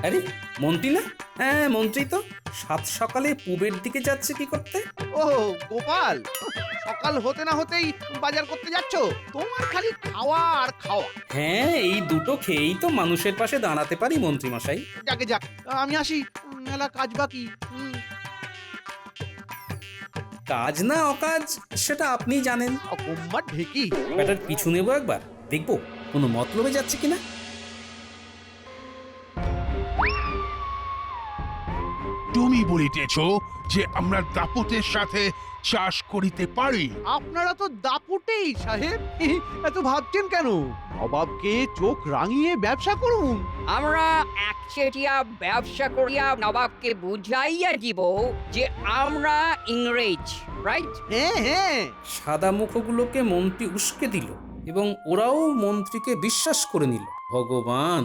আরে মন্ত্রী না? হ্যাঁ মন্ত্রী তো। সাত সকালে পূবের দিকে যাচ্ছে কি করতে? ও গোপাল, সকাল হতে না হতেই বাজার করতে যাচ্ছ? তোমার খালি খাওয়া আর খাওয়া। হ্যাঁ এই দুটো খেয়েই তো মানুষের পাশে দাঁড়াতে পারি মন্ত্রী মশাই। যাকে যাক, আমি আসি, মেলা কাজ বাকি। কাজ না অকাজ সেটা আপনি জানেন। অকম্মার ঢেকি। ব্যাটার পিছু নেবো একবার, দেখবো কোনো মতলবে যাচ্ছে কিনা। তুমি বলিতেছ যে আমরা দাপটের সাথে চাষ করিতে পারি? আপনারা তো দাপুটেই সাহেব, এত ভাবছেন কেন? নবাবকে চোখ রাঙিয়ে ব্যবসা করুন। আমরা একচেটিয়া ব্যবসা করিয়া নবাবকে বুঝাইয়া দিব যে আমরা ইংরেজ, রাইট? হ্যাঁ হ্যাঁ, সাদা মুখগুলোকে মন্ত্রী উস্কে দিল এবং ওরাও মন্ত্রীকে বিশ্বাস করে নিল। ভগবান!